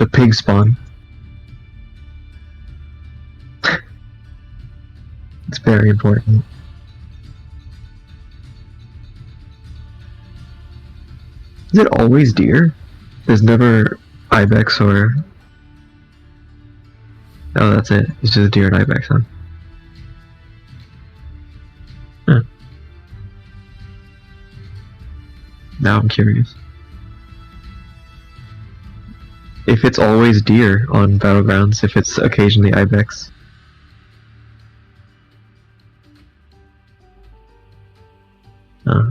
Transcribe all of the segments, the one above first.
a pig spawn. It's very important. Is it always deer? There's never ibex or... Oh, that's it. It's just deer and ibex, huh? Huh. Now I'm curious. If it's always deer on Battlegrounds, if it's occasionally ibex.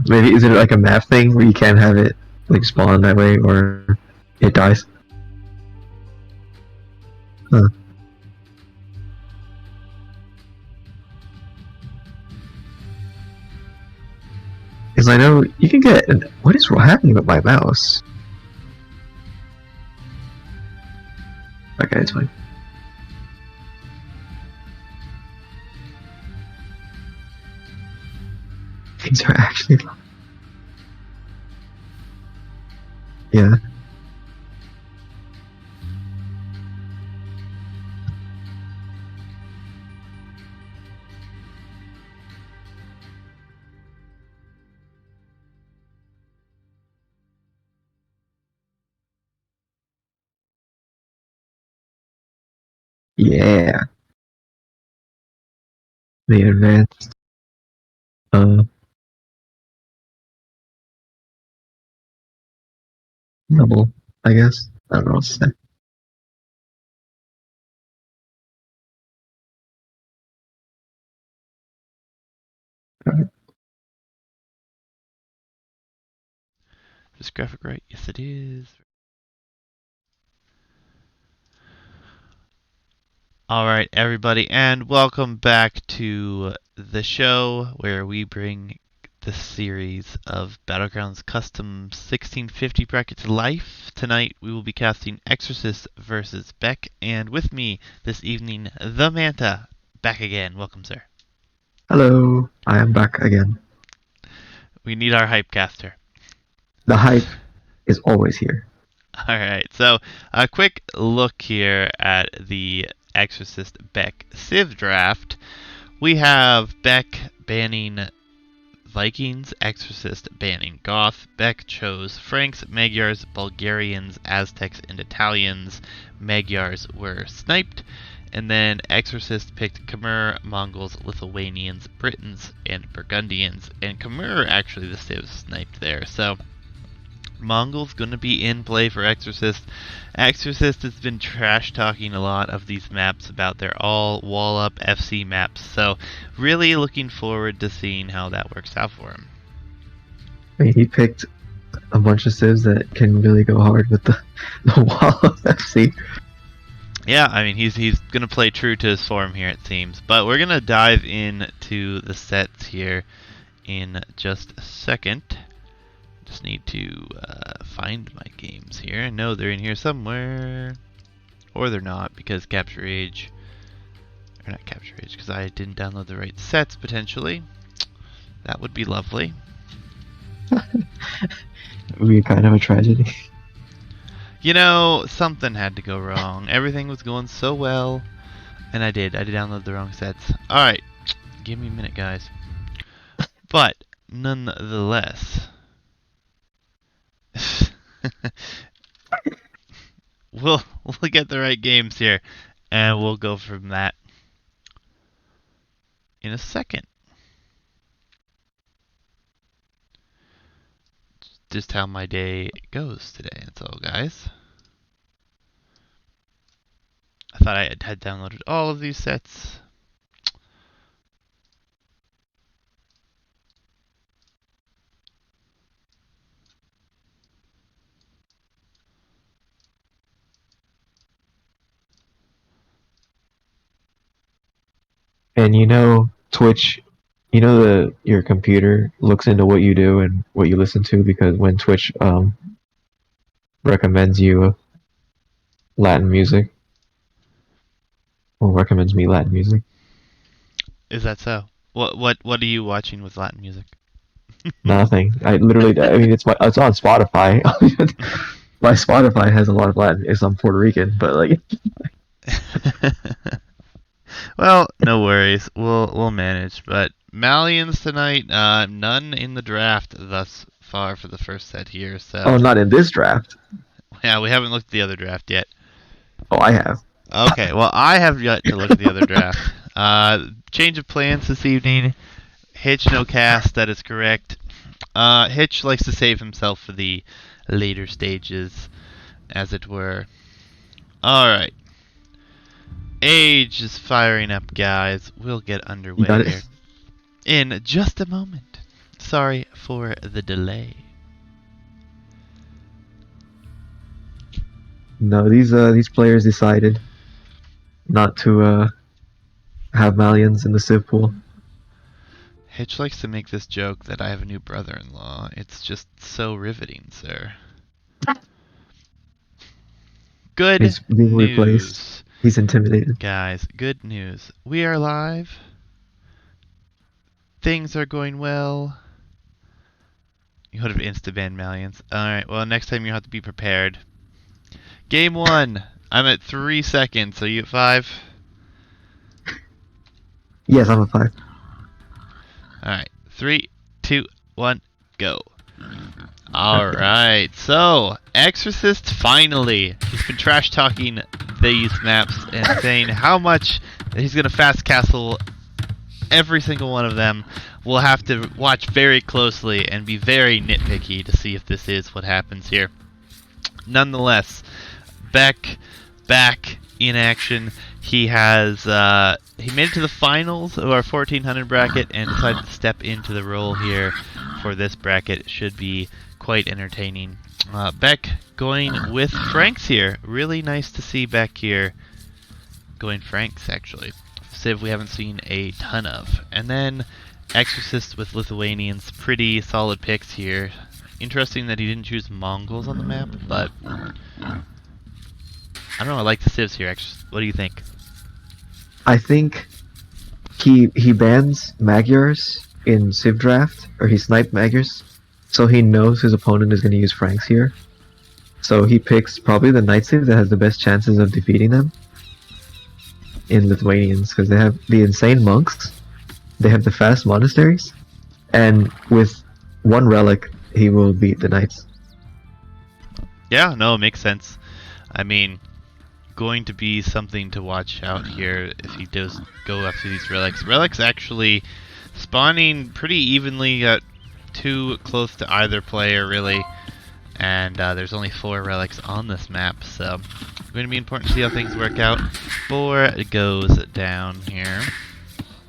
Maybe is it like a map thing where you can't have it like spawn that way or it dies? Huh. Because I know you can get... What is happening with my mouse? Okay, it's fine. Things are actually... Yeah. Yeah. The advanced level, I guess. I don't know what to say. Is graphic right? Yes, it is. Alright, everybody, and welcome back to the show where we bring the series of Battlegrounds Custom 1650 bracket to life. Tonight we will be casting X0r6st versus Beck, and with me this evening, the Manta, back again. Welcome, sir. Hello, I am back again. We need our hype caster. The hype is always here. Alright, so a quick look here at the X0r6st Beck Civ draft. We have Beck banning Vikings, X0r6st banning Goth. Beck chose Franks, Magyars, Bulgarians, Aztecs, and Italians. Magyars were sniped. And then X0r6st picked Khmer, Mongols, Lithuanians, Britons, and Burgundians. And Khmer actually the civ sniped there. So Mongols going to be in play for X0r6st. X0r6st has been trash talking a lot of these maps about they're all wall up FC maps, so really looking forward to seeing how that works out for him. I mean, he picked a bunch of civs that can really go hard with the wall of FC. Yeah, I mean he's going to play true to his form here, it seems. But we're going to dive into the sets here in just a second. Just need to find my games here. I know they're in here somewhere. Or they're not, because Capture Age... Or not Capture Age, because I didn't download the right sets, potentially. That would be lovely. It would be kind of a tragedy. You know, something had to go wrong. Everything was going so well. And I did download the wrong sets. Alright, give me a minute, guys. But, nonetheless... we'll get the right games here, and we'll go from that in a second. Just how my day goes today. That's all, guys. I thought I had downloaded all of these sets. And you know, Twitch, you know your computer looks into what you do and what you listen to, because when Twitch recommends you Latin music, or recommends me Latin music. Is that so? What are you watching with Latin music? Nothing. I mean, it's on Spotify. My Spotify has a lot of Latin because I'm Puerto Rican, but like, Well, no worries. We'll manage. But Malians tonight, none in the draft thus far for the first set here. So oh, not in this draft. yeah, we haven't looked at the other draft yet. Oh, I have. Okay, well I have yet to look at the other draft. Change of plans this evening. Hitch no cast. That is correct. Hitch likes to save himself for the later stages, as it were. All right. Age is firing up, guys. We'll get You underway got here it. in just a moment. Sorry for the delay. No, these players decided not to have Malians in the Civ pool. Hitch likes to make this joke that I have a new brother-in-law. It's just so riveting, sir. Good He's being replaced. news, He's intimidated. guys. Good news. We are live. Things are going well. You would have insta-banned Malians. Alright, well, next time you have to be prepared. Game 1. I'm at 3 seconds. Are you at 5? Yes, I'm a 5. Alright. 3, 2, 1, go. Alright, so X0r6st finally. He's been trash talking these maps and saying how much he's gonna fast castle every single one of them. We'll have to watch very closely and be very nitpicky to see if this is what happens here. Nonetheless, Beck back in action. He has he made it to the finals of our 1400 bracket and decided to step into the role here for this bracket. It should be quite entertaining. Beck going with Franks here. Really nice to see Beck here going Franks, actually. Civ we haven't seen a ton of. And then X0r6st with Lithuanians. Pretty solid picks here. Interesting that he didn't choose Mongols on the map, but I don't know, I like the civs here. What do you think? I think he bans Magyars in Civ draft, or he sniped Magyars, so he knows his opponent is going to use Franks here. So he picks probably the Knight Civ that has the best chances of defeating them in Lithuanians, because they have the insane monks, they have the fast monasteries, and with one relic, he will beat the Knights. Yeah, no, it makes sense. I mean, going to be something to watch out here if he does go after these relics. Relics actually spawning pretty evenly, too close to either player really, and there's only 4 relics on this map, so going to be important to see how things work out before it goes down here.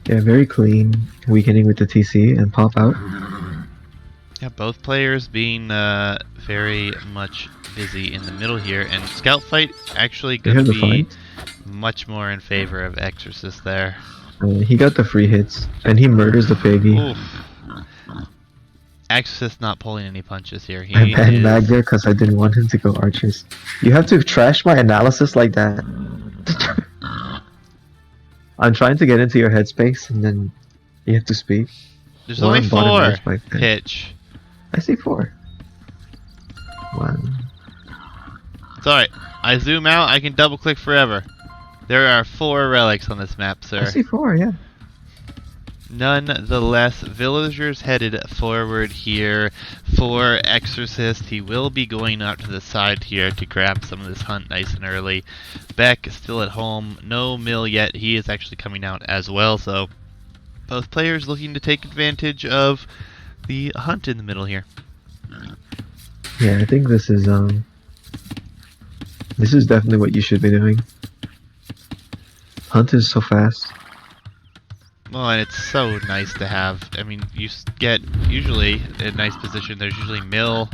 Yeah, very clean, weakening with the TC and pop out. Yeah, both players being very much busy in the middle here, and Scout Fight actually They going have to the be fight. much more in favor of X0r6st there. He got the free hits, and he murders the piggy. Oof. X0r6st not pulling any punches here. He I banned is... Magyar because I didn't want him to go archers. You have to trash my analysis like that. I'm trying to get into your headspace, and then you have to speak. There's One only bottom 4 left like that. Hitch. I see 4. 1. It's alright. I zoom out, I can double click forever. There are 4 relics on this map, I sir. see 4, yeah. Nonetheless, villagers headed forward here for X0r6st. He will be going out to the side here to grab some of this hunt nice and early. Beck is still at home. No mill yet. He is actually coming out as well. So both players looking to take advantage of the hunt in the middle here. Yeah, I think this is definitely what you should be doing. Hunt is so fast. Well, and it's so nice to have. I mean, you get usually a nice position. There's usually mill,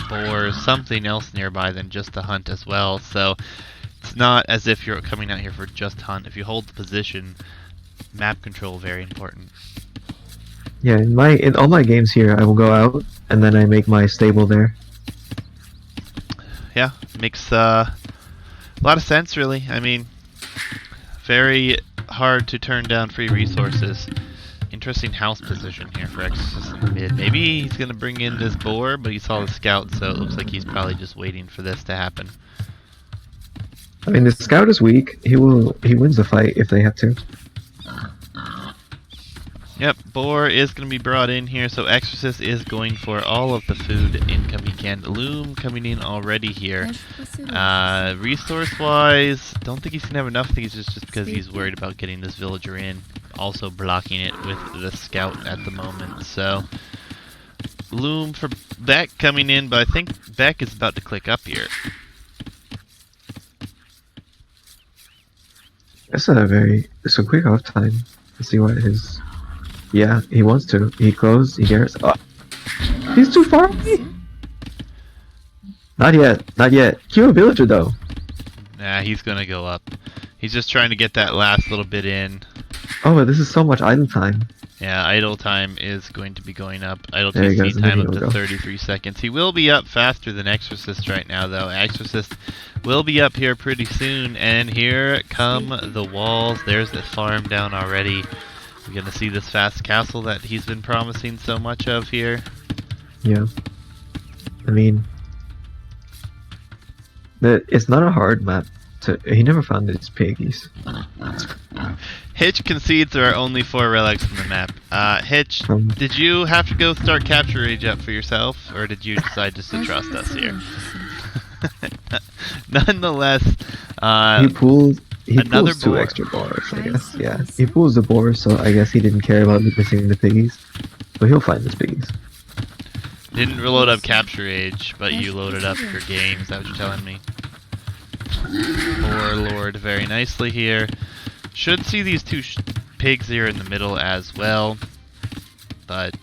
boars, something else nearby than just the hunt as well. So it's not as if you're coming out here for just hunt. If you hold the position, map control very important. Yeah, in all my games here, I will go out and then I make my stable there. Yeah, makes a lot of sense, really. I mean, very hard to turn down free resources in interesting house position here for Exorcist in the mid. Maybe he's going to bring in this boar, but he saw the scout, so it looks like he's probably just waiting for this to happen. I mean, the scout is weak. He wins the fight if they have to. Yep, boar is going to be brought in here, so Exorcist is going for all of the food income he can. Loom coming in already here. Resource-wise, don't think he's going to have enough. I think it's just because he's worried about getting this villager in. Also blocking it with the scout at the moment, so... Loom for Beck coming in, but I think Beck is about to click up here. It's a quick off time. Let's see what his... Yeah, he wants to. He closed, he dares. Oh. He's too far away! Not yet, not yet. Kill a villager though. Nah, he's gonna go up. He's just trying to get that last little bit in. Oh, but this is so much idle time. Yeah, idle time is going to be going up. Idle There he TC goes, time and up then to he'll go. 33 seconds. He will be up faster than Exorcist right now, though. Exorcist will be up here pretty soon, and here come the walls. There's the farm down already. We're going to see this fast castle that he's been promising so much of here. Yeah. I mean... It's not a hard map. He never found these piggies. Hitch concedes there are only 4 relics on the map. Hitch, did you have to go start capture rage up for yourself, or did you decide just to trust us here? Nonetheless, he pulls another 2 boar. extra boars, I guess. Yeah, he pulls the boar, so I guess he didn't care about missing the piggies. But he'll find his piggies. Didn't reload up capture age, but you loaded up your game. Is that what you're telling me? Poor Lord, very nicely here. Should see these 2 pigs here in the middle as well. But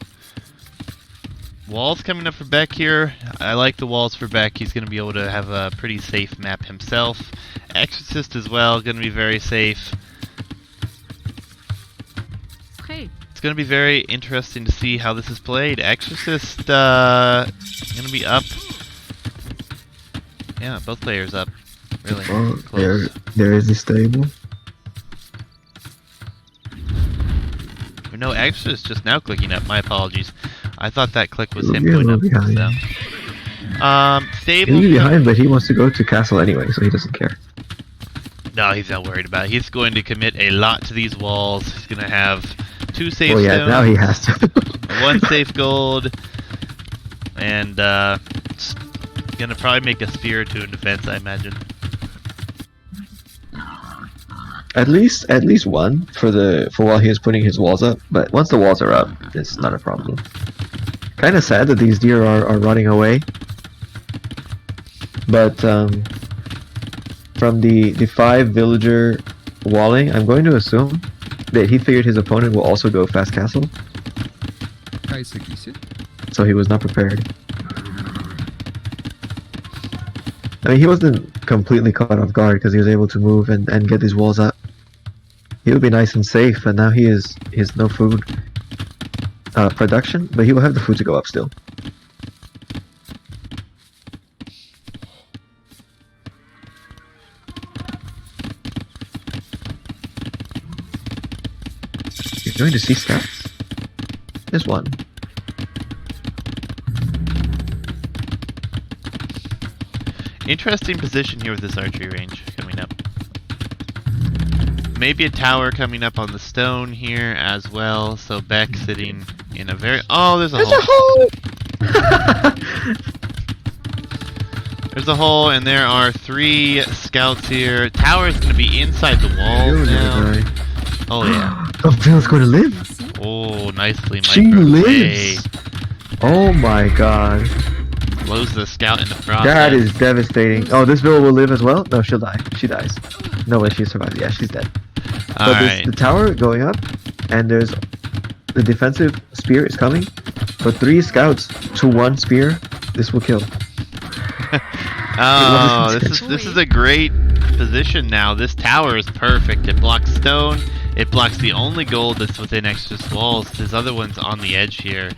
walls coming up for Beck here. I like the walls for Beck. He's going to be able to have a pretty safe map himself. Exorcist as well, going to be very safe. Hey. It's going to be very interesting to see how this is played. Exorcist going to be up. Yeah, both players up. Really close. There is the stable. No, Exorcist just now clicking up. My apologies. I thought that click was him He's a going up. little behind. So. Stable. He's behind, but he wants to go to castle anyway, so he doesn't care. No, he's not worried about it. He's going to commit a lot to these walls. He's going to have 2 safe Oh yeah, stones, now he has to. 1 safe gold, and going to probably make a spear or 2 in defense, I imagine. At least 1 for while he is putting his walls up. But once the walls are up, it's not a problem. Kind of sad that these deer are running away. But from the 5 villager walling, I'm going to assume that he figured his opponent will also go fast castle. So he was not prepared. I mean, he wasn't completely caught off guard because he was able to move and get these walls up. He would be nice and safe, but now he has no food production, but he will have the food to go up still. You're going to see stats? There's 1. Interesting position here with this archery range coming up. Maybe a tower coming up on the stone here as well. So Beck sitting in a very... Oh, there's a hole! There's a hole, and there are 3 scouts here. Tower is going to be inside the wall now. Oh, yeah. Oh, Vale's going to live? Oh, nicely. She lives! Oh my god. Blows the scout in the process. That is devastating. Oh, this Villa will live as well? No, she'll die. She dies. No way she survives. Yeah, she's dead. But the tower going up, and there's the defensive spear is coming. But 3 scouts to 1 spear. This will kill. Oh, this is a great position now. This tower is perfect. It blocks stone. It blocks the only gold that's within Exorcist walls. His other one's on the edge here.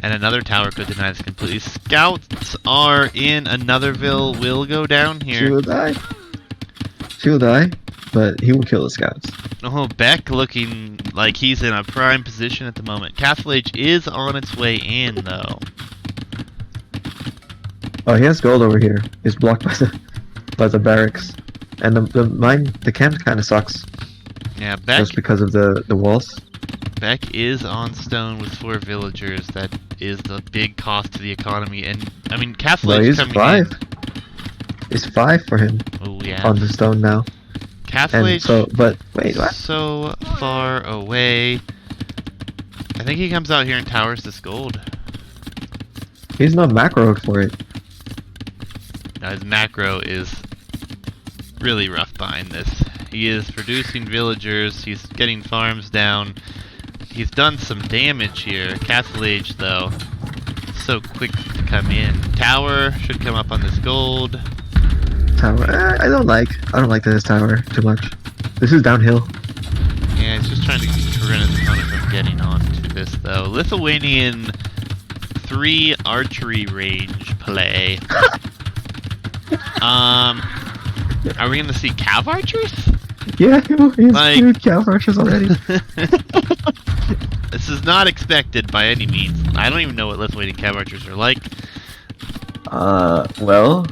And another tower could deny this completely. Scouts are in. Another Vil will go down here. She will die. She will die. but he will kill the scouts. Oh, Beck looking like he's in a prime position at the moment. Castle Age is on its way in, though. Oh, he has gold over here. He's blocked by the barracks, and the camp kind of sucks. Yeah, Beck. Just because of the walls. Beck is on stone with 4 villagers. That is the big cost to the economy, and I mean, Castle Age he's coming 5. in. It's 5 for him. Oh yeah. On the stone now. Castle Age. So, but wait, what? So far away. I think he comes out here and towers this gold. He's not macroed for it. Now his macro is really rough behind this. He is producing villagers. He's getting farms down. He's done some damage here. Castle Age, though, so quick to come in. Tower should come up on this gold. Tower. I don't like this tower too much. This is downhill. Yeah, he's just trying to prevent his opponent from getting onto this, though. Lithuanian 3 archery range play. Are we gonna see cav archers? Yeah, he's Like- doing cav archers already. This is not expected by any means. I don't even know what Lithuanian cav archers are like. Well,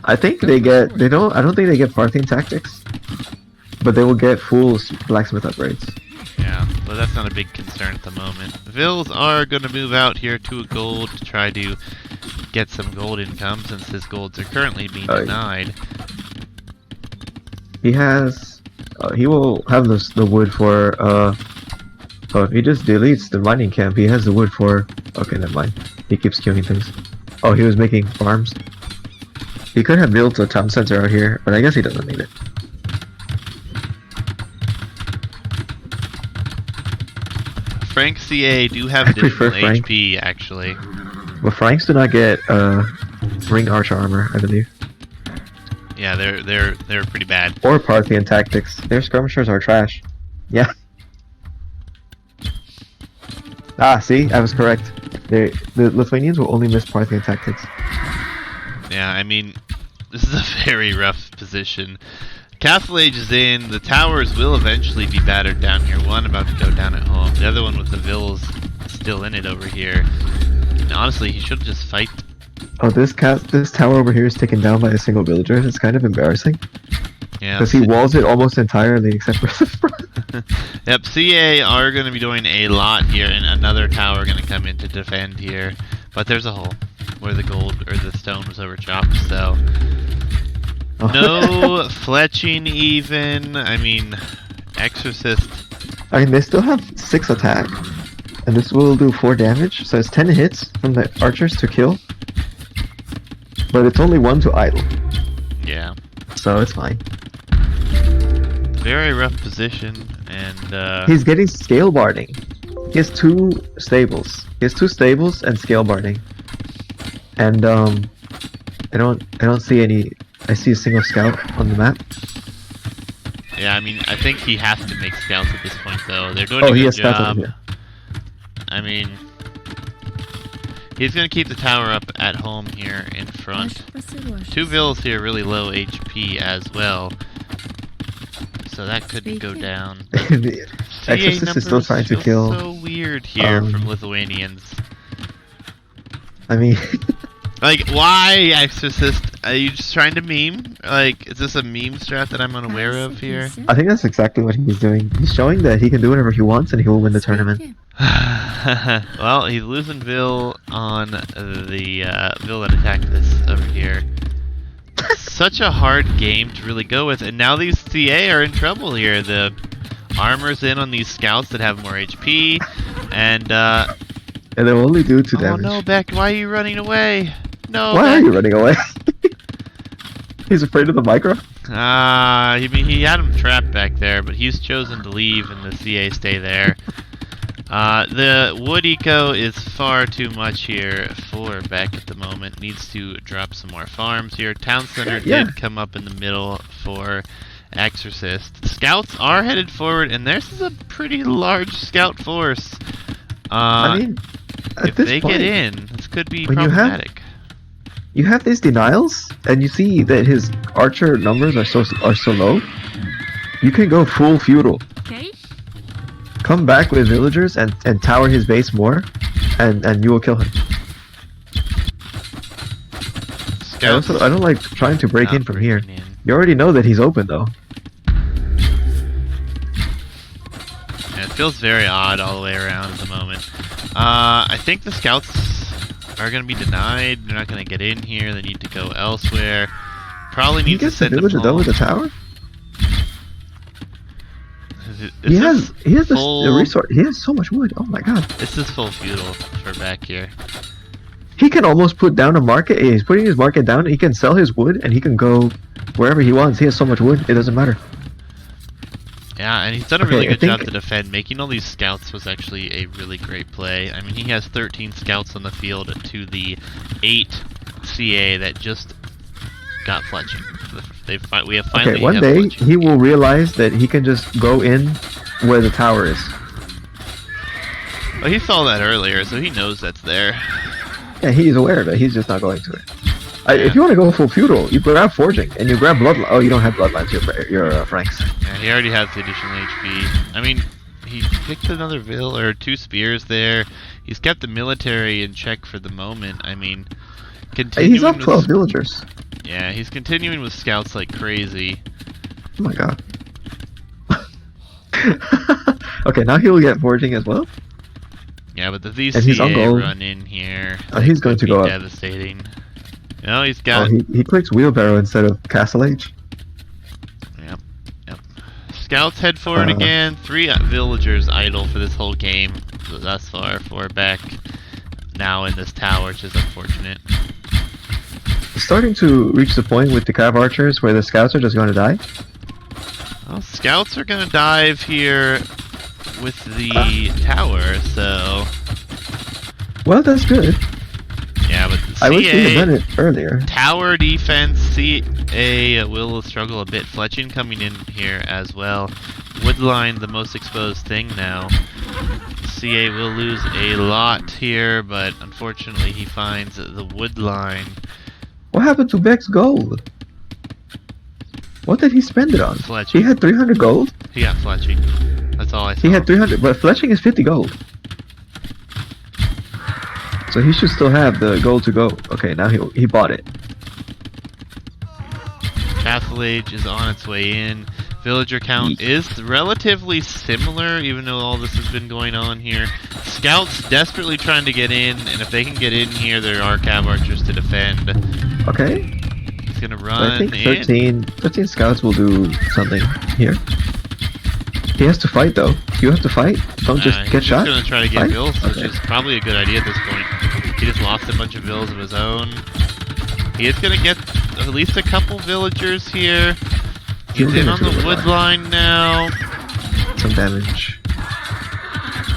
I think they get. I don't think they get Parthian tactics, but they will get full blacksmith upgrades. Yeah, but that's not a big concern at the moment. Vills are going to move out here to a gold to try to get some gold income since his golds are currently being denied. He has. He will have the wood for. Oh, he just deletes the mining camp. He has the wood for. Okay, never mind. He keeps queuing things. Oh, he was making farms. He could have built a town center out here, but I guess he doesn't need it. Frank CA do have I additional prefer Frank. HP, actually. But Franks do not get ring archer armor, I believe, Yeah, they're pretty bad. or Parthian tactics. Their skirmishers are trash. Yeah. Ah, see, I was correct. The Lithuanians will only miss Parthian tactics. Yeah, I mean, this is a very rough position. Castle Age is in. The towers will eventually be battered down here. One about to go down at home. The other one with the villas still in it over here. And honestly, he should just fight. Oh, this tower over here is taken down by a single villager. It's kind of embarrassing. Yeah. Because he walls it almost entirely except for the front. Yep, CA are going to be doing a lot here, and another tower going to come in to defend here. But there's a hole where the gold or the stone was overchopped, so Oh. no fletching even. I mean, X0r6st. I mean, they still have 6 attack, and this will do 4 damage, so it's 10 hits from the archers to kill. But it's only 1 to idle, Yeah, so it's fine. very rough position, and He's getting scale barding. He has 2 stables. He has 2 stables and scale barding. And I don't see any. I see a single scout on the map. yeah, I mean, I think he has to make scouts at this point, though. They're doing Oh, a he good has scouts job. over here. I mean, he's going to keep the tower up at home here in front. 2 vills here, really low HP as well. So that could go down. The CA X0r6st is still numbers trying to feel kill. so weird here um, from Lithuanians. I mean, Like, why X0r6st? Are you just trying to meme? Like, is this a meme strat that I'm unaware of here? I think that's exactly what he's doing. He's showing that he can do whatever he wants and he will win the tournament. Well, he's losing Vil on the Vil that attacked this over here. Such a hard game to really go with, and now these CA are in trouble here. The armor's in on these scouts that have more HP, and And they'll only do 2 oh damage. no, Beck, why are you running away? No, Why are Beck. you running away? He's afraid of the micro? He had him trapped back there, but he's chosen to leave and the CA stay there. The wood eco is far too much here for Beck at the moment. Needs to drop some more farms here. Town Center Yeah. did come up in the middle for X0r6st. Scouts are headed forward, and this is a pretty large scout force. I mean, at if this they point, get in, this could be when you have- problematic. you have these denials, and you see that his archer numbers are so low. You can go full feudal. Okay. Come back with villagers and tower his base more, and you will kill him. Scouts. I don't like trying to break Not in from here. breaking in. You already know that he's open though. Yeah, it feels very odd all the way around at the moment. I think the scouts are going to be denied. They're not going to get in here. They need to go elsewhere. Probably He need to gets the send a villager done with the tower. He has full, the resource. He has so much wood. Oh my god. This is full feudal for back here. He can almost put down a market. He's putting his market down. He can sell his wood and he can go wherever he wants. He has so much wood. It doesn't matter. Yeah, and he's done a really Okay, good job to defend. Making all these scouts was actually a really great play. I mean, he has 13 scouts on the field to the 8 CA that just got fletching. We have finally. Okay, one day he will realize that he can just go in where the tower is. Well, he saw that earlier, so he knows that's there. Yeah, he's aware of it. He's just not going to it. Yeah. If you want to go full feudal, you grab forging and you grab bloodline. Oh, you don't have bloodlines. You're Franks. Yeah, he already has the additional HP. I mean, he picked another vill or 2 spears there. He's kept the military in check for the moment. I mean, continuing He's up with, 12 villagers. Yeah, he's continuing with scouts like crazy. Oh my god. Okay, now he'll get forging as well. Yeah, but the And he's on VCA gold. run in here. He's going to Could go be up. devastating. No, he's got. Oh, he clicks wheelbarrow instead of castle age. Yep. Scouts head forward again. 3 villagers idle for this whole game thus far for Beck. Now in this tower, which is unfortunate. It's starting to reach the point with the cav archers where the scouts are just going to die. Well, scouts are gonna dive here with the tower, so Well, that's good. yeah, but the I wish we had done CA it earlier. tower defense, CA will struggle a bit. Fletching coming in here as well. Woodline, the most exposed thing now. CA will lose a lot here, but unfortunately he finds the woodline. What happened to Beck's gold? What did he spend it on? Fletching. He had 300 gold. He got fletching. That's all I saw. He had 300, but fletching is 50 gold. So he should still have the gold to go. Okay, now he bought it. Castle Age is on its way in. Villager count is relatively similar, even though all this has been going on here. Scouts desperately trying to get in, and if they can get in here, there are cav archers to defend. Okay. He's gonna So run I think in. 13 scouts will do something here. He has to fight though. You have to fight. Don't just He's get shot. He's gonna try to get Fight? bills, which Okay. is probably a good idea at this point. He just lost a bunch of bills of his own. He is gonna get at least a couple villagers here. He's He'll in get on the into the wood line now. Some damage.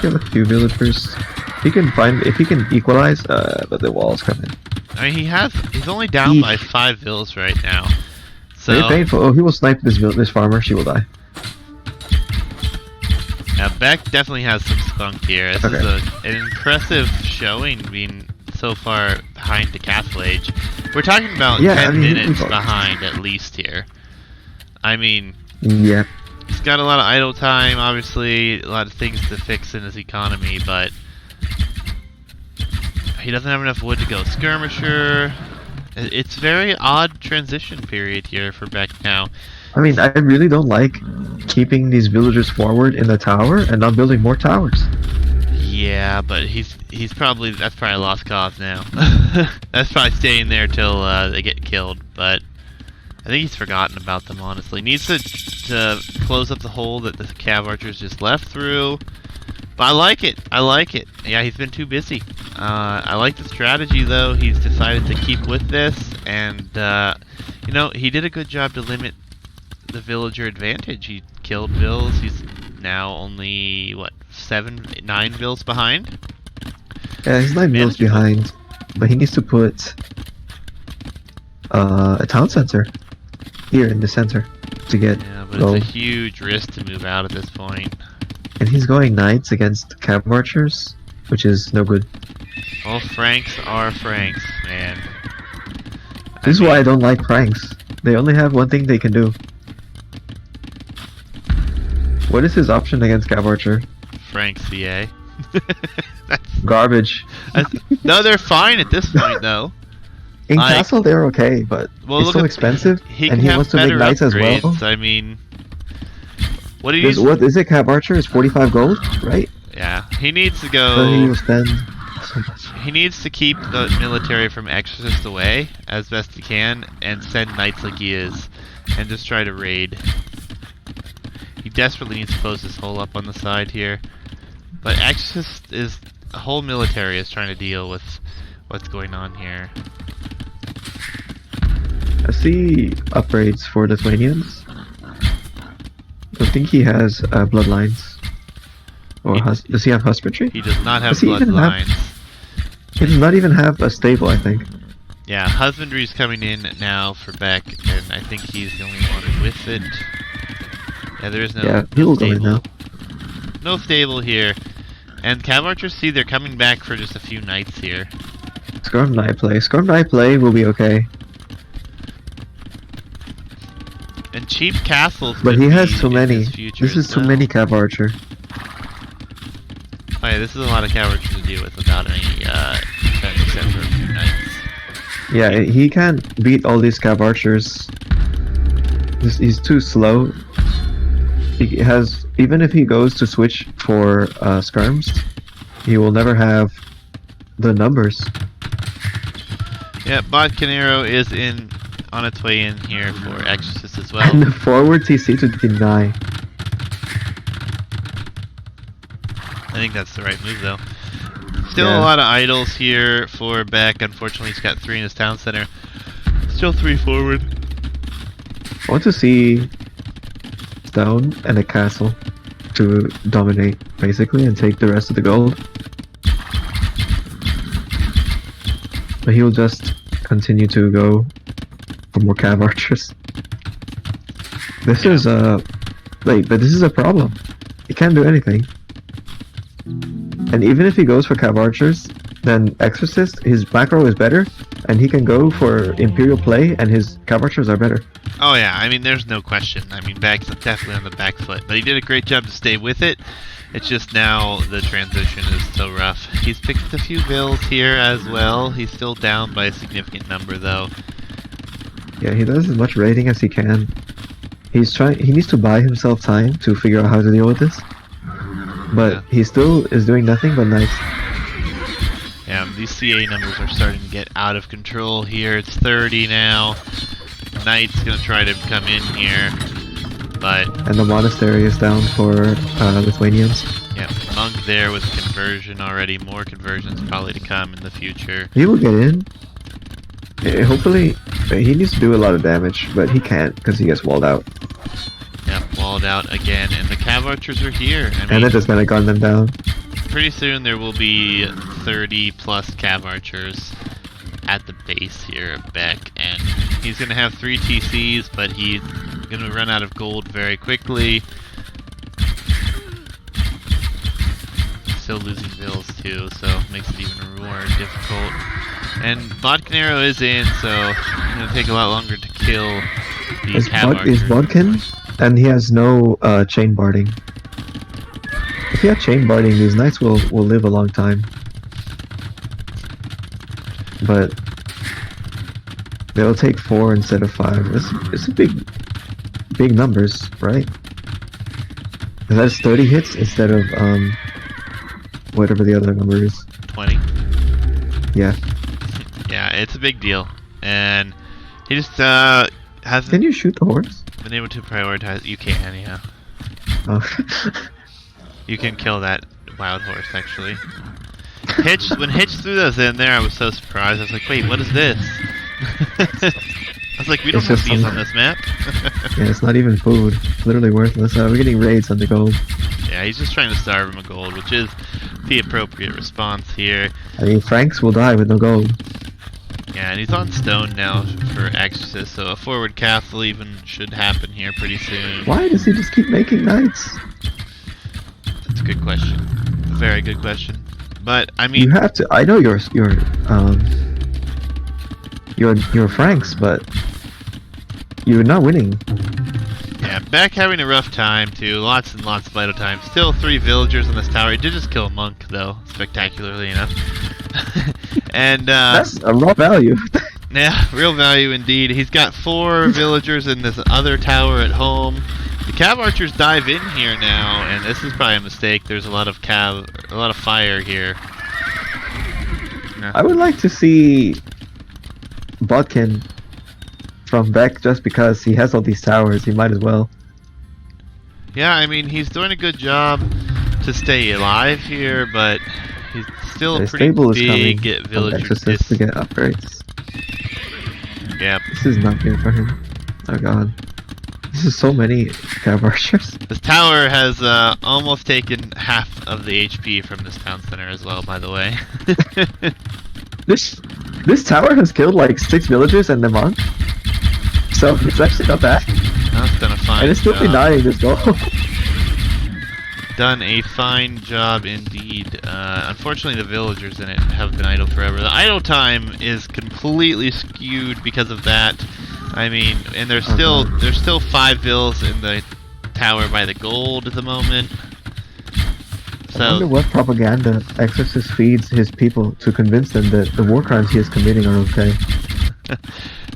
Kill a few villagers. He can find if he can equalize, but the walls come in. I mean, he's only down by 5 vills right now. So Very painful. Oh, he will snipe this farmer. She will die. yeah, Beck definitely has some spunk here. This Okay. is an impressive showing, being so far behind the Castle Age. We're talking about Yeah, 10 I mean, minutes he- behind at least here. I mean, Yeah. he's got a lot of idle time, obviously, a lot of things to fix in his economy, but he doesn't have enough wood to go skirmisher. It's very odd transition period here for Beck now. I mean, I really don't like keeping these villagers forward in the tower and not building more towers. Yeah, but that's probably a lost cause now. That's probably staying there till they get killed, but I think he's forgotten about them, honestly. Needs to close up the hole that the cav archers just left through. But I like it. Yeah, he's been too busy. I like the strategy, though. He's decided to keep with this, and, you know, he did a good job to limit the villager advantage. He killed vills. He's now only, what, 9 vills behind? Yeah, he's 9 mills Manageable. behind, but he needs to put a town center here in the center to get Yeah, but gold. it's a huge risk to move out at this point. And he's going knights against cav archers, which is no good. Well, Franks are Franks, man. This is why I don't like Franks. They only have one thing they can do. What is his option against Cav Archer? Frank CA. That's Garbage. No, they're fine at this point though. In Like- Castle they're okay, but Well, it's look so at- expensive, He and can he have wants to make better knights as well. upgrades. I mean, what do you? There's, what is it? Cav Archer is 45 gold, right? Yeah, he needs to So he go. will spend so much. He needs to keep the military from Exorcist away as best he can, and send knights like he is, and just try to raid. He desperately needs to close this hole up on the side here, but Exorcist is the whole military is trying to deal with what's going on here. I see upgrades for the Lithuanians. I think he has bloodlines. Or does he have husbandry? He does not have Does he even have- bloodlines. He does not even have a stable, I think. Yeah, husbandry's coming in now for Beck, and I think he's the only one with it. Yeah, there is no, Yeah, no he will go in stable. now. No stable here. And Cav Archers, see, they're coming back for just a few knights here. Scorm Knight play. Scorm Knight play will be okay. And cheap castles. But could he has be so in many. his future This is as too well. many Cav Archer. Oh yeah, this is a lot of Cav Archers to deal with without any defense except for a few knights. Yeah, he can't beat all these Cav Archers. He's too slow. He has, even if he goes to switch for skirms, he will never have the numbers. Yeah, Bot Canero is on its way in here for Exorcist as well. And the forward TC to deny. I think that's the right move, though. Still Yeah. a lot of idols here for Beck. Unfortunately, he's got 3 in his town center. Still 3 forward. I want to see stone and a castle to dominate, basically, and take the rest of the gold. But he will just continue to go for more Cav Archers. This Yeah. is but this is a problem. He can't do anything. And even if he goes for Cav Archers, then Exorcist, his macro is better, and he can go for Imperial play, and his Cav Archers are better. Oh yeah, I mean, there's no question. I mean, Beck's definitely on the back foot, but he did a great job to stay with it. It's just now the transition is so rough. He's picked a few bills here as well. He's still down by a significant number, though. Yeah, he does as much raiding as he can. He needs to buy himself time to figure out how to deal with this. But Yeah. he still is doing nothing but nice. Yeah, these CA numbers are starting to get out of control here. It's 30 now. Knight's gonna try to come in here, but And the monastery is down for Lithuanians. yeah, Monk there with conversion already. More conversions probably to come in the future. He will get in. Hopefully, he needs to do a lot of damage, but he can't because he gets walled out. Yep, walled out again, and the Cav Archers are here. I And mean, they're just gonna gun them down. pretty soon there will be 30 plus Cav Archers at the base here of Beck, and he's gonna have 3 TCs, but he's gonna run out of gold very quickly. Still losing bills too, so it makes it even more difficult. And Bot Canero is in, so it's gonna take a lot longer to kill the Is Cav Archers. Bodkin? And he has no chain barding. If he had chain barding, these knights will live a long time. But they'll take 4 instead of 5. It's a big numbers, right? And that's 30 hits instead of whatever the other number is. 20. Yeah. Yeah, it's a big deal, and he just hasn't Can you shoot the horse? been able to prioritize. You can, yeah. Oh. You can kill that wild horse, actually. When Hitch threw those in there, I was so surprised. I was like, wait, what is this? I was like, we don't It's have just these some- on this map. Yeah, it's not even food. It's literally worthless. We're getting raids on the gold. Yeah, he's just trying to starve him of gold, which is the appropriate response here. I mean, Franks will die with no gold. Yeah, and he's on stone now for Exorcist, so a forward castle even should happen here pretty soon. Why does he just keep making knights? That's a good question. A very good question. But, I mean, You have to. I know your you're Franks, but you're not winning. Yeah, Beck having a rough time too. Lots and lots of vital time. Still 3 villagers on this tower. He did just kill a monk though, spectacularly enough. And That's a raw value. yeah, real value indeed. He's got 4 villagers in this other tower at home. The cav archers dive in here now, and this is probably a mistake. There's a lot of fire here. Yeah. I would like to see Botkin from Beck just because he has all these towers. He might as well. Yeah, I mean, he's doing a good job to stay alive here, but he's still a pretty big villager. To get upgrades. Yeah. This is not good for him. Oh god. This is so many cav archers. This tower has almost taken half of the HP from this town center as well, by the way. This tower has killed like 6 villagers and the monk. So it's actually not bad. That's done a fine And it's still denying this goal. Done a fine job indeed. Unfortunately, the villagers in it have been idle forever. The idle time is completely skewed because of that. I mean, and there's still 5 vills in the tower by the gold at the moment. So I wonder what propaganda X0r6st feeds his people to convince them that the war crimes he is committing are okay.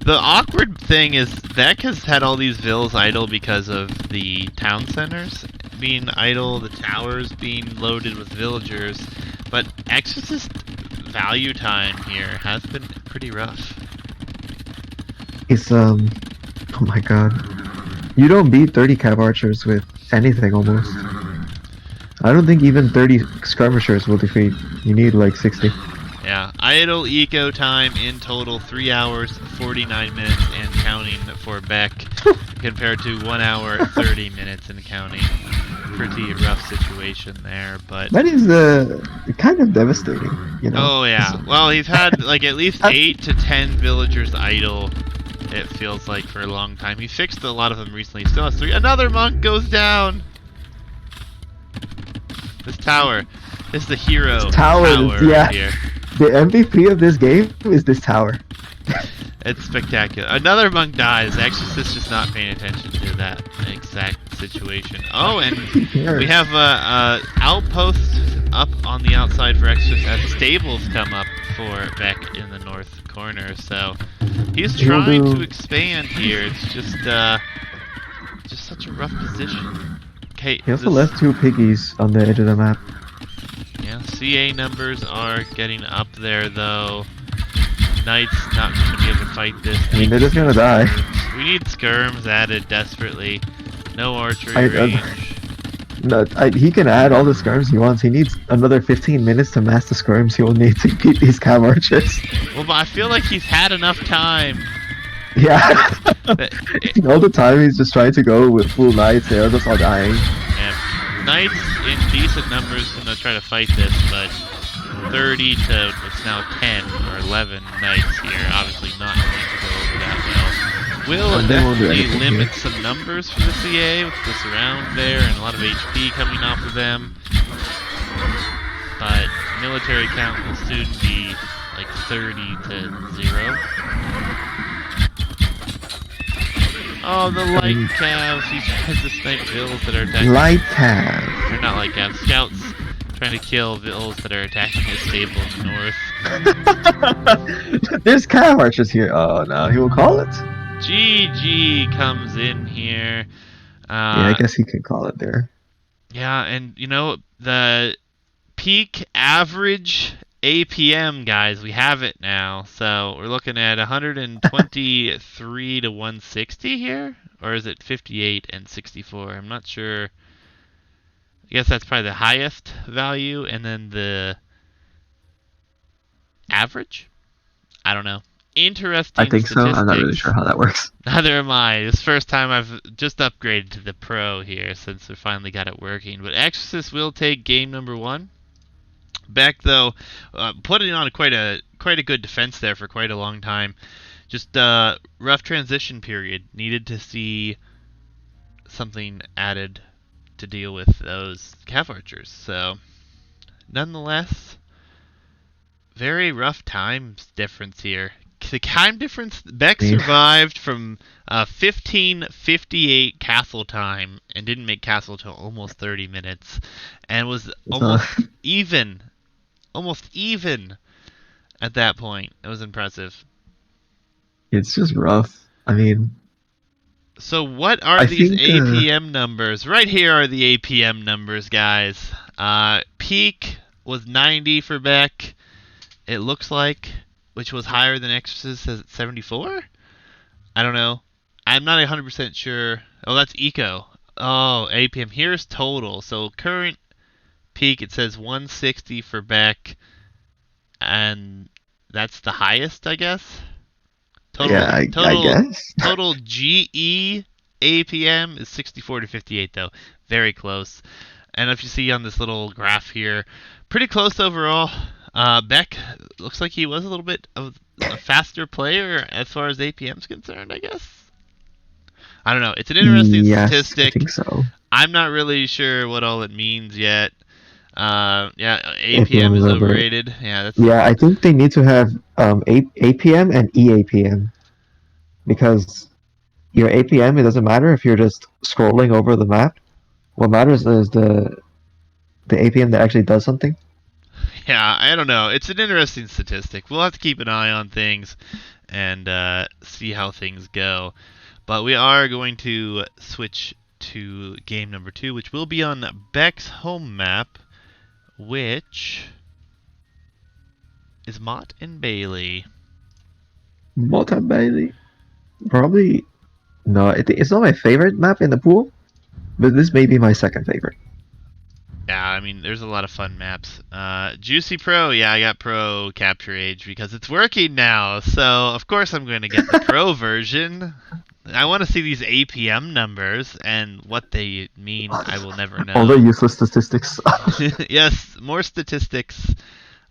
the awkward thing is Beck has had all these vills idle because of the town centers being idle, the towers being loaded with villagers, but X0r6st value time here has been pretty rough. It's oh my god. You don't beat 30 cav archers with anything almost. I don't think even 30 skirmishers will defeat. You need like 60. Yeah, idle eco time in total 3 hours, 49 minutes and counting for Beck, compared to 1 hour, 30 minutes and counting. Pretty rough situation there, but that is kind of devastating, you know. Oh yeah, well he's had like at least 8 to 10 villagers idle. It feels like for a long time. He fixed a lot of them recently. He still has 3. Another monk goes down. This tower. This is the hero tower yeah. here. The MVP of this game is this tower. It's spectacular. Another monk dies. X0r6st just not paying attention to that exact situation. Oh, and we have a outpost up on the outside for X0r6st as stables come up for Beck in the north corner. So he's trying to expand here. It's just such a rough position. Okay, he also left 2 piggies on the edge of the map. Yeah, CA numbers are getting up there though. Knight's not going to be able to fight this. I mean, they're just gonna die. We need skirms added desperately. No archery range. No, he can add all the skirms he wants. He needs another 15 minutes to master skirms he will need to beat these cav archers. Well, but I feel like he's had enough time. Yeah. All the time he's just trying to go with full knights. They're just all dying. Yeah, knights in decent numbers gonna try to fight this, but 30 to it's now 10 or 11 knights here. Obviously not going to go over that well. Will definitely limit some numbers for the CA with the surround there and a lot of HP coming off of them. But military count will soon be like 30 to 0. Oh, the light calves. He tries to snipe vills that are attacking. Light calves. They're not light calves. Scouts trying to kill vills that are attacking his stable in the north. There's cav archers here. Oh no, he will call it. GG comes in here. Yeah, I guess he could call it there. Yeah, and you know, the peak average APM, guys, we have it now. So we're looking at 123 to 160 here, or is it 58 and 64? I'm not sure. I guess that's probably the highest value, and then the average? I don't know. Interesting. I think so. I'm not really sure how that works. Neither am I. It's the first time I've just upgraded to the Pro here since we finally got it working. But X0r6st will take game number 1. Beck, though, putting on quite a good defense there for quite a long time. Just rough transition period. Needed to see something added to deal with those cav archers. So, nonetheless, very rough times difference here. the time difference. Beck I mean, survived from 1558 castle time and didn't make castle till almost 30 minutes, and was it's not. almost even at that point. It was impressive. It's just rough. I mean, So what are I these think. APM numbers? Right here are the APM numbers, guys. Peak was 90 for Beck. It looks like, which was higher than Exorcist at 74. I don't know. I'm not 100% sure. Oh, that's eco. Oh, APM. Here's total. So current peak, it says 160 for Beck, and that's the highest, I guess. Total Yeah, I total guess. total GE APM is 64 to 58 though. Very close. And if you see on this little graph here, pretty close overall. Beck looks like he was a little bit of a faster player as far as APM is concerned, I guess. I don't know. It's an interesting Yes, I statistic. think so. I'm not really sure what all it means yet. Yeah, APM APM is is overrated. overrated. Yeah, that's Yeah, I think they need to have APM and EAPM because your APM, it doesn't matter if you're just scrolling over the map. What matters is the APM that actually does something. yeah. I don't know. It's an interesting statistic. We'll have to keep an eye on things and see how things go. But we are going to switch to game number 2, which will be on Beck's home map, which is Mott and Bailey. Multi Bailey. Probably no. It's not my favorite map in the pool, but this may be my second favorite. Yeah, I mean, there's a lot of fun maps. Juicy Pro, yeah, I got Pro Capture Age because it's working now. So, of course, I'm going to get the Pro version. I want to see these APM numbers and what they mean. I will never know. All the useless statistics. Yes, more statistics.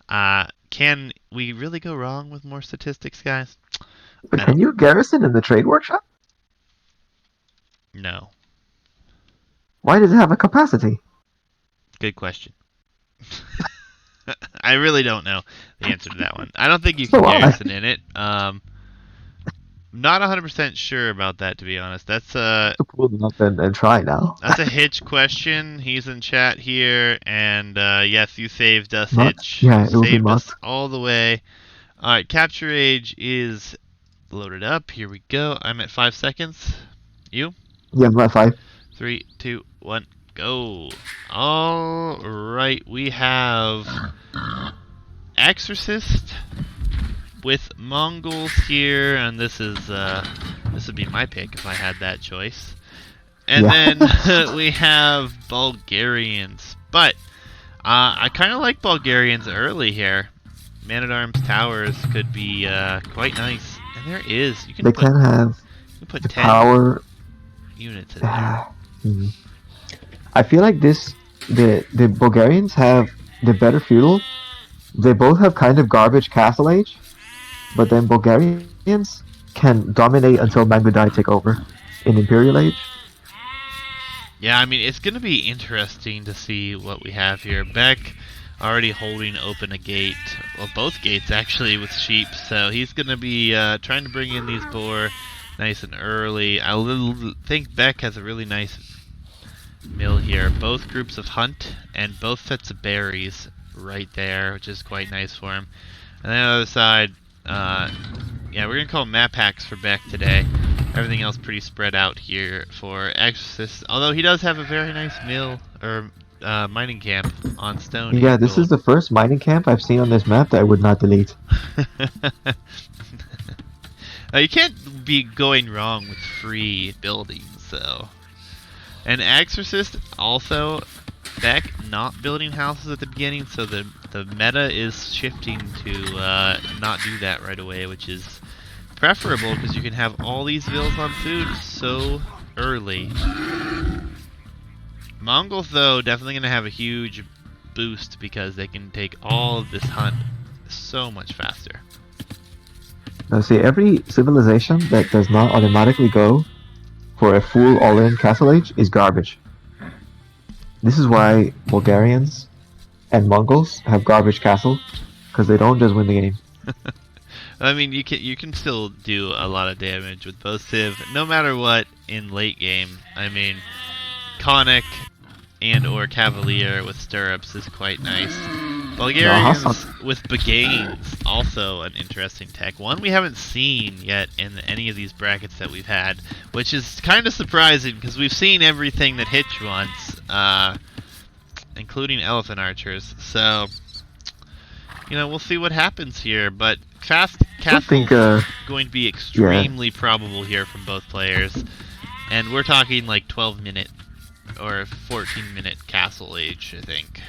Can we really go wrong with more statistics, guys? But I can don't you garrison in the trade workshop? know. Why does it have a capacity? Good question. I really don't know the answer to that one. I don't think you So can why? garrison in it. Not 100% sure about that, to be honest. That's To pull them up and try now. a Hitch question. He's in chat here, and yes, you saved us, Mutt? Hitch. Yeah, You it will be saved Mutt. us all the way. All right, Capture Age is loaded up. Here we go. I'm at 5 seconds. You? Yeah, I'm at 5. 3, 2, 1, go. All right, we have Exorcist with Mongols here, and this would be my pick if I had that choice. And Yeah. then we have Bulgarians, but I kind of like Bulgarians early here. Man at Arms Towers could be quite nice, and there is. You They can have put the 10 power. units in there. I feel like the Bulgarians have the better feudal. They both have kind of garbage castle age, but then Bulgarians can dominate until Mangudai take over in Imperial Age. Yeah, I mean, it's going to be interesting to see what we have here. Beck already holding open a gate, well, both gates actually, with sheep, so he's going to be trying to bring in these boar nice and early. I think Beck has a really nice mill here. Both groups of hunt and both sets of berries right there, which is quite nice for him. And then on the other side, yeah, we're going to call map hacks for Beck today. Everything else pretty spread out here for Exorcist, although he does have a very nice mill, or mining camp on stone. Yeah, this is the first mining camp I've seen on this map that I would not delete. You can't be going wrong with free buildings, so. And Exorcist also, Beck not building houses at the beginning, so the meta is shifting to not do that right away, which is preferable because you can have all these villas on food so early. Mongols, though, definitely going to have a huge boost because they can take all of this hunt so much faster. Now see, every civilization that does not automatically go for a full all-in castle age is garbage. This is why Bulgarians and Mongols have garbage castle, because they don't just win the game. I mean, you can still do a lot of damage with both Civ, no matter what in late game. I mean, Conic and or Cavalier with stirrups is quite nice. Bulgarians with Bagains, also an interesting tech. One we haven't seen yet in any of these brackets that we've had, which is kind of surprising because we've seen everything that Hitch wants, including elephant archers. So, you know, we'll see what happens here. But fast castle is going to be extremely probable here from both players, and we're talking like 12-minute or 14-minute castle age, I think.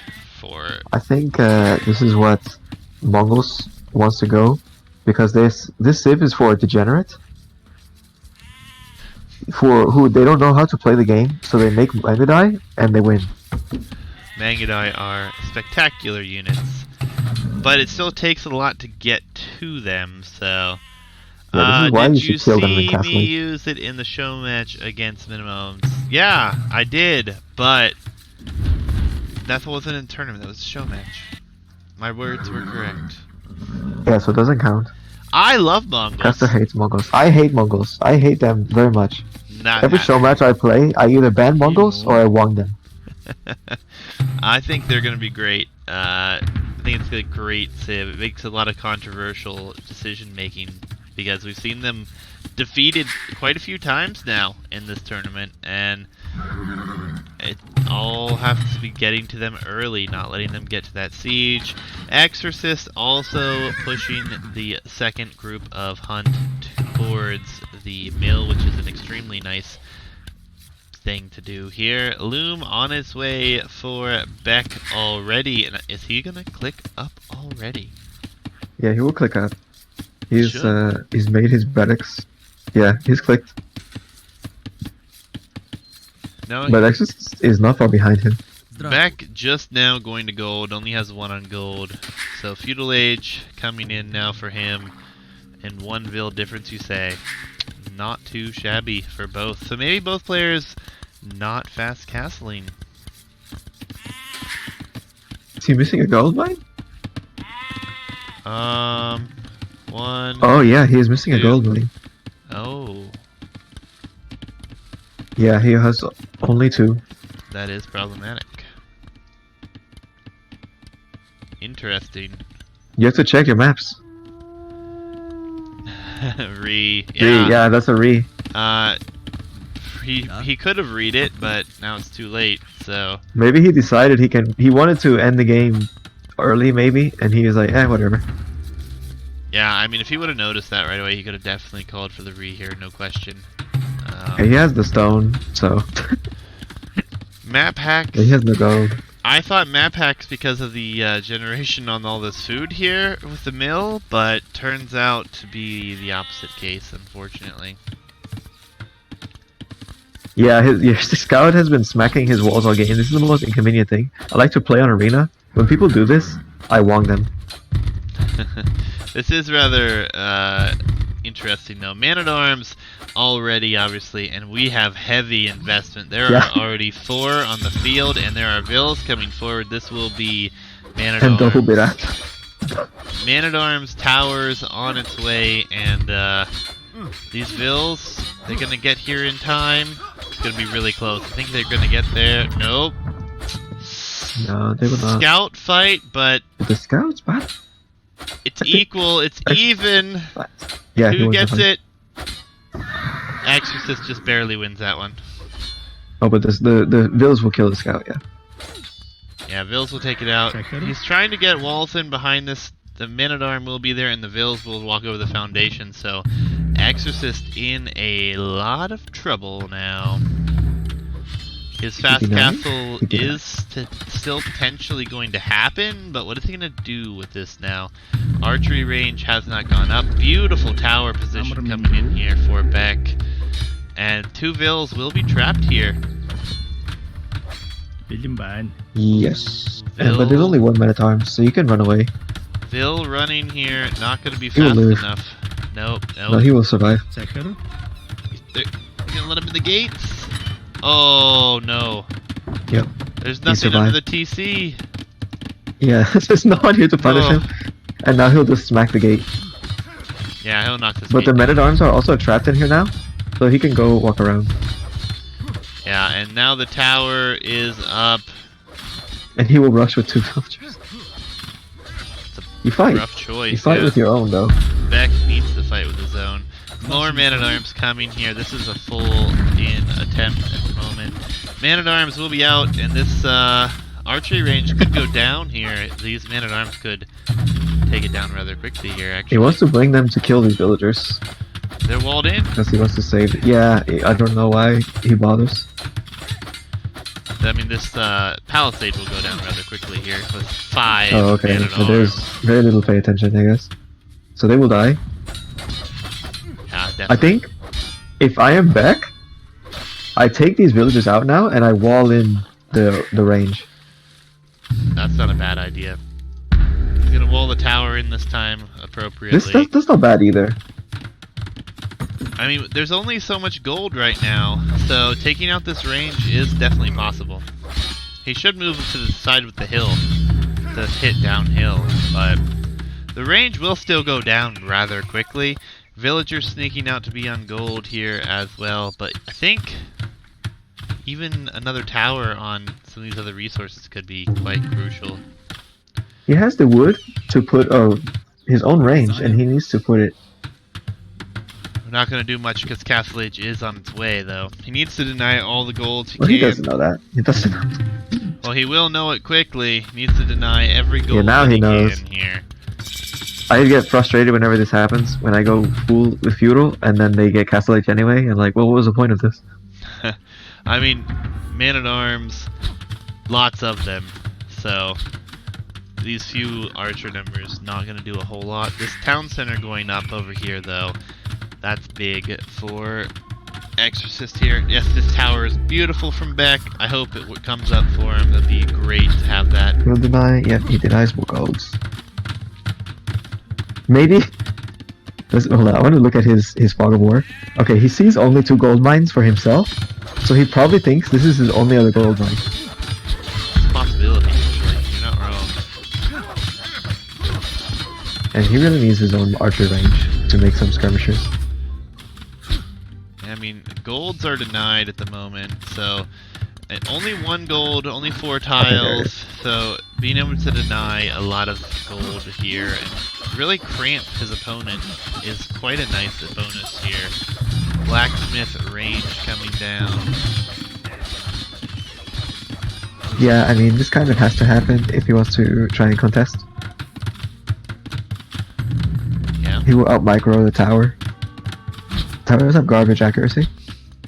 I think this is what Mongols wants to go, because this Civ is for a degenerate, for who they don't know how to play the game, so they make Mangudai and they win. Mangudai are spectacular units, but it still takes a lot to get to them. So, yeah, this is why did you should kill them in see Castle me Age. use it in the show match against Minimums? Yeah, I did, but that wasn't in tournament, that was a show match. My words were correct. Yeah, so it doesn't count. I love Mongols. Caster hates Mongols. I hate Mongols. I hate them very much. Not Every show match I play, I either ban Mongols or I won them. I think they're going to be great. I think it's a great Civ. It makes a lot of controversial decision making because we've seen them defeated quite a few times now in this tournament, and it all has to be getting to them early, not letting them get to that siege. X0r6st also pushing the second group of hunt towards the mill, which is an extremely nice thing to do here. Loom on its way for Beck already. And is he gonna click up already? Yeah, he will click up. He's made his barracks. Yeah, he's clicked. No, but X0r6st is not far behind him. Beck just now going to gold, only has 1 on gold. So Feudal Age coming in now for him. And 1 Vil difference, you say. Not too shabby for both. So maybe both players not fast castling. Is he missing a gold mine? 1. Oh yeah, he is missing 2. a gold mine. Oh. Yeah, he has only 2. That is problematic. Interesting. You have to check your maps. Re. Yeah, that's a re. He could have read it, but now it's too late. So maybe he decided he wanted to end the game early, maybe, and he was like, whatever. Yeah, I mean, if he would have noticed that right away, he could have definitely called for the re here, no question. Yeah, he has the stone, so. Map hacks. He has the gold. I thought map hacks because of the generation on all this food here with the mill, but turns out to be the opposite case, unfortunately. Yeah, his scout has been smacking his walls all game. This is the most inconvenient thing. I like to play on arena. When people do this, I wong them. This is rather interesting though. Man-at-Arms already, obviously, and we have heavy investment. There are already 4 on the field, and there are Vils coming forward. This will be Man-at-Arms. And double Birak. Man-at-Arms towers on its way, and these Vils, they're gonna get here in time. It's gonna be really close. I think they're gonna get there. Nope. No, they will not. Scout fight, but the scouts, bad. It's equal. It's even. Yeah, who gets it? X0r6st just barely wins that one. Oh, but the Vils will kill the scout. Yeah. Yeah, Vils will take it out. He's trying to get walls in behind this. The Man-at-Arm will be there, and the Vils will walk over the foundation. So, X0r6st in a lot of trouble now. His fast castle is still potentially going to happen, but what is he going to do with this now? Archery range has not gone up. Beautiful tower position coming in here for Beck. And 2 Vils will be trapped here. Yes. But there's only 1 Man-at-Arm, so you can run away. Vil running here, not going to be fast enough. Nope. No, he will survive. They're going to let him in the gates. Oh no. Yep. There's nothing under the TC. Yeah, there's no one here to punish him. And now he'll just smack the gate. Yeah, he'll knock this But the gate down. men-at-arms are also trapped in here now, so he can go walk around. Yeah, and now the tower is up. And he will rush with 2 villagers. It's a You fight. rough choice. You fight yeah. with your own, though. Beck needs to fight with his own. More man-at-arms coming here. This is a full-in attempt at the moment. Man-at-arms will be out, and this archery range could go down here. These man-at-arms could take it down rather quickly here, actually. He wants to bring them to kill these villagers. They're walled in. Because he wants to save it. Yeah, I don't know why he bothers. I mean, this palisade will go down rather quickly here with 5 Oh, okay. So man-at-arms. there's very little pay attention, I guess. So they will die. Yeah, definitely. I think if I am Beck, I take these villagers out now and I wall in the range. That's not a bad idea. He's gonna wall the tower in this time appropriately. That's not bad either. I mean, there's only so much gold right now, so taking out this range is definitely possible. He should move to the side with the hill to hit downhill, but the range will still go down rather quickly. Villagers sneaking out to be on gold here as well, but I think even another tower on some of these other resources could be quite crucial. He has the wood to put his own range, and he needs to put it. We're not going to do much because Castle Age is on its way, though. He needs to deny all the gold he Well, can. he doesn't know that. He doesn't know. Well, he will know it quickly. He needs to deny every gold now that he knows. can here. I get frustrated whenever this happens, when I go full with feudal, and then they get Castle Age anyway, and like, well, what was the point of this? I mean, man-at-arms, lots of them. So, these few archer numbers not going to do a whole lot. This town center going up over here, though, that's big for X0r6st here. Yes, this tower is beautiful from Beck. I hope it comes up for him. That'd be great to have that. He'll deny. Yep, he denies more golds. Maybe. Hold on, I want to look at his fog of war. Okay, he sees only 2 gold mines for himself, so he probably thinks this is his only other gold mine. It's a possibility, actually. You're not wrong. And he really needs his own archer range to make some skirmishers. I mean, golds are denied at the moment, so only 1 gold, only 4 tiles, so being able to deny a lot of gold here and really cramp his opponent is quite a nice bonus here. Blacksmith range coming down. Yeah, I mean, this kind of has to happen if he wants to try and contest. Yeah. He will out-micro the tower. Towers have garbage accuracy.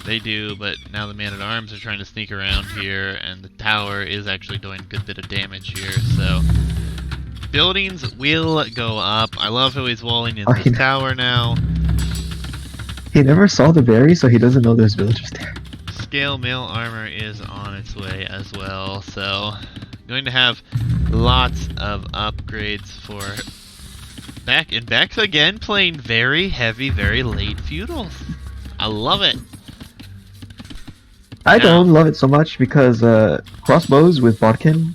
They do, but now the man-at-arms are trying to sneak around here, and the tower is actually doing a good bit of damage here, so buildings will go up. I love how he's walling in this tower now. He never saw the berry, so he doesn't know there's villagers there. Scale mail armor is on its way as well, so going to have lots of upgrades for Beck. And Beck's again playing very heavy, very late feudals. I love it. I don't love it so much because crossbows with Bodkin,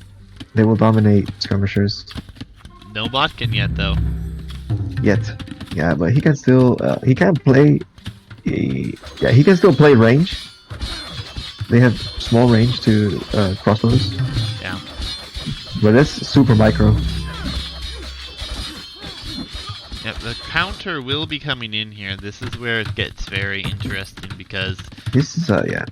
they will dominate skirmishers. No Botkin yet, though. Yet. Yeah, but he can still, he can play, yeah, he can still play range. They have small range to crossbows. Yeah. But that's super micro. Yep, the counter will be coming in here. This is where it gets very interesting because This is, yeah.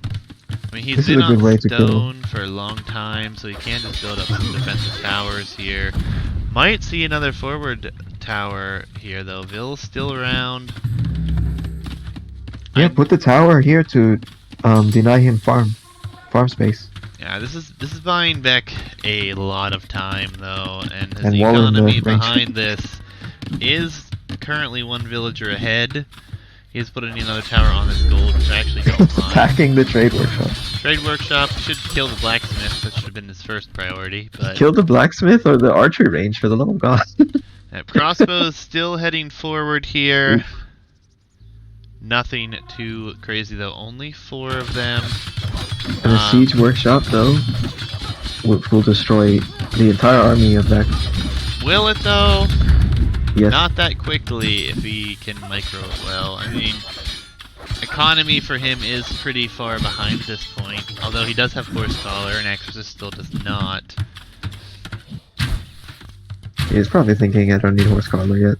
I mean, he's This is been a good on way to kill. stone for a long time, so he can just build up some defensive towers here. Might see another forward tower here, though. Vill's still around. Yeah, put the tower here to deny him farm space. Yeah, this is buying Beck a lot of time, though, and his And walling the economy range. behind this is currently 1 villager ahead. He's putting another tower on this gold, which I actually don't mind. Attacking the trade workshop. Trade workshop should kill the blacksmith. That should have been his first priority. But Kill the blacksmith or the archery range, for the love of God. crossbows still heading forward here. Nothing too crazy though. Only 4 of them. And a siege workshop, though, will destroy the entire army of Beck. Will it though? Yes. not that quickly if he can micro it well. I mean, economy for him is pretty far behind at this point, although he does have Force Collar and Exorcist still does not. He's probably thinking I don't need Horse Collar yet.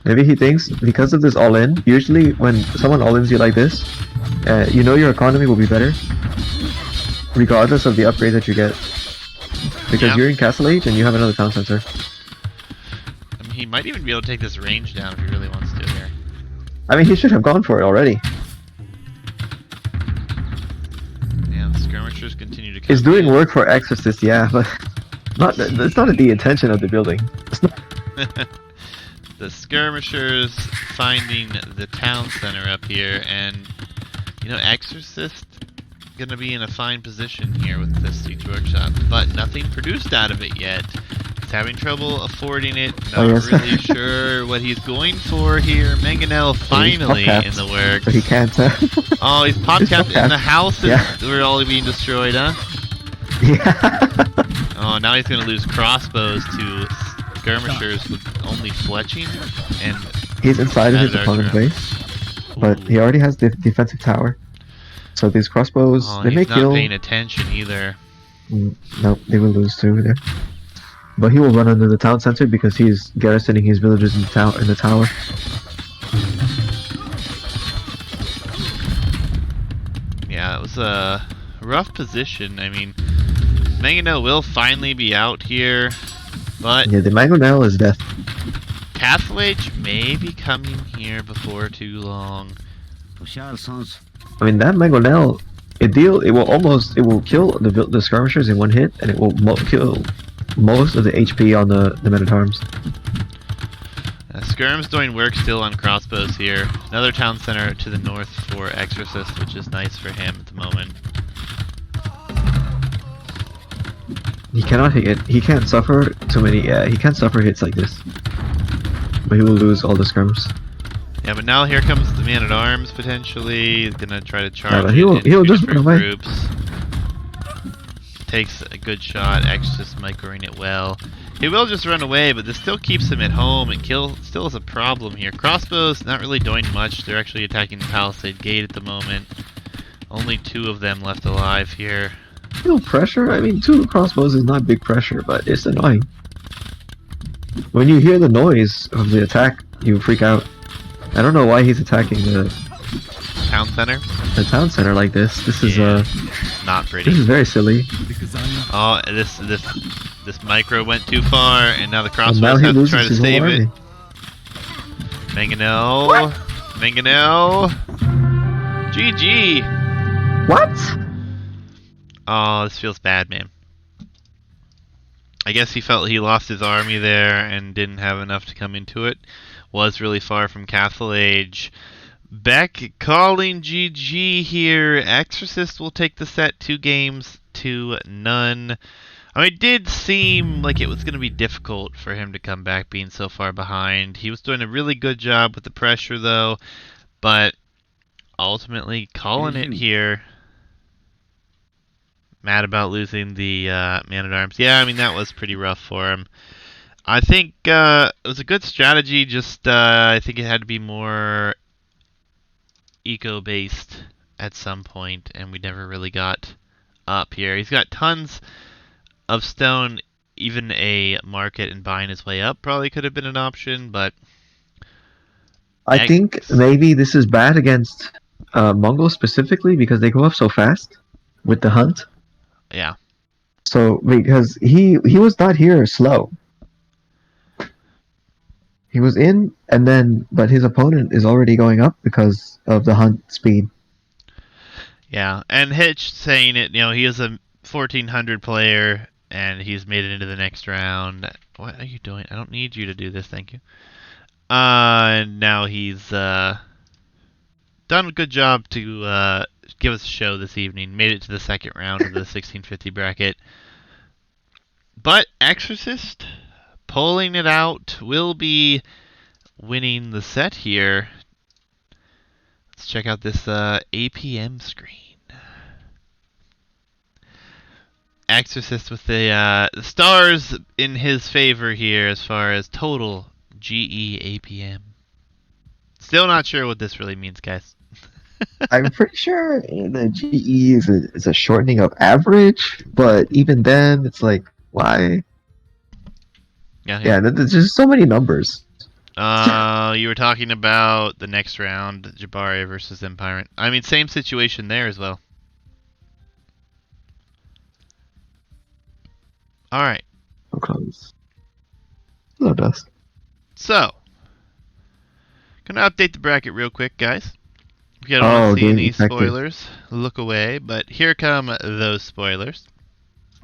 Maybe he thinks because of this all-in, usually when someone all-ins you like this, you know your economy will be better, regardless of the upgrade that you get. Because you're in Castle Age and you have another town center. I mean, he might even be able to take this range down if he really wants to here. I mean, he should have gone for it already. Yeah, the skirmishers continue to come It's doing in. work for Exorcist, yeah, but it's not the intention of the building. It's not. The skirmishers finding the town center up here, and you know, Exorcist gonna be in a fine position here with this siege workshop, but nothing produced out of it yet. He's having trouble affording it, not really sure what he's going for here. Mangonel finally in the works. But he can't. Oh, he's pop-capped in the house that were all being destroyed, huh? Yeah. Oh, now he's gonna lose crossbows to skirmishers with only fletching, and he's inside of his opponent's base, but he already has the defensive tower. So these crossbows, they may kill. He's not paying attention either. Nope, they will lose too there. But he will run under the town center because he's garrisoning his villagers in the tower. Yeah, it was a rough position. I mean, Mangonel will finally be out here, but yeah, the Mangonel is death. Castle Age may be coming here before too long. I mean, that Mangonel, it will kill the skirmishers in one hit, and it will kill most of the HP on the men at arms. Skirm's doing work still on crossbows here. Another town center to the north for Exorcist, which is nice for him at the moment. He cannot hit it. He can't suffer too many. He can't suffer hits like this. But he will lose all the skirms. Yeah, but now here comes the man at arms potentially. He's gonna try to charge. Yeah, he'll just run away. Groups. Takes a good shot. Exorcist microing it well. He will just run away, but this still keeps him at home, and kill still is a problem here. Crossbows not really doing much. They're actually attacking the Palisade Gate at the moment. Only 2 of them left alive here. No pressure? I mean, 2 crossbows is not big pressure, but it's annoying. When you hear the noise of the attack, you freak out. I don't know why he's attacking the town center. The town center like this. This is not pretty. This is very silly. Oh, this micro went too far, and now the crossbows have to try to save it. Mangonel, Mangonel, GG. What? Oh, this feels bad, man. I guess he felt he lost his army there and didn't have enough to come into it. Was really far from Castle Age. Beck calling GG here. Exorcist will take the set 2 games to none. I mean, it did seem like it was going to be difficult for him to come back being so far behind. He was doing a really good job with the pressure, though, but ultimately calling it here. Mad about losing the man-at-arms. Yeah, I mean, that was pretty rough for him. I think it was a good strategy, just I think it had to be more eco-based at some point, and we never really got up here. He's got tons of stone. Even a market and buying his way up probably could have been an option, but I think maybe this is bad against Mongols specifically because they go up so fast with the hunt. Yeah. So because he was not here slow. He was in, and then, but his opponent is already going up because of the hunt speed. Yeah, and Hitch saying it, you know, he is a 1400 player, and he's made it into the next round. What are you doing? I don't need you to do this, thank you. And now he's done a good job to give us a show this evening. Made it to the second round of the 1650 bracket. But Exorcist pulling it out, will be winning the set here. Let's check out this APM screen. Exorcist with the stars in his favor here as far as total GEAPM. Still not sure what this really means, guys. I'm pretty sure the GE is a shortening of average, but even then, it's like, why? Yeah. Yeah, there's just so many numbers. You were talking about the next round, Jabari versus Empirant. I mean, same situation there as well. All right. So close. Hello, Dust. So, gonna update the bracket real quick, guys. If you don't want to see game any effective. spoilers, look away. But here come those spoilers.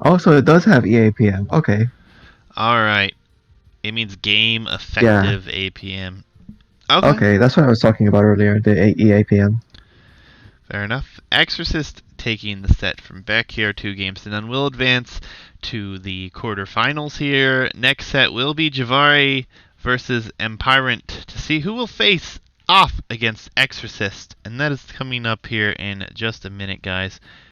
Oh, so it does have EAPM. Okay. All right. It means game effective APM. Okay. Okay, that's what I was talking about earlier, the EAPM. Fair enough. X0r6st taking the set from Beck here, 2 games to none. Will advance to the quarterfinals here. Next set will be Jabari versus Empirant to see who will face off against X0r6st. And that is coming up here in just a minute, guys.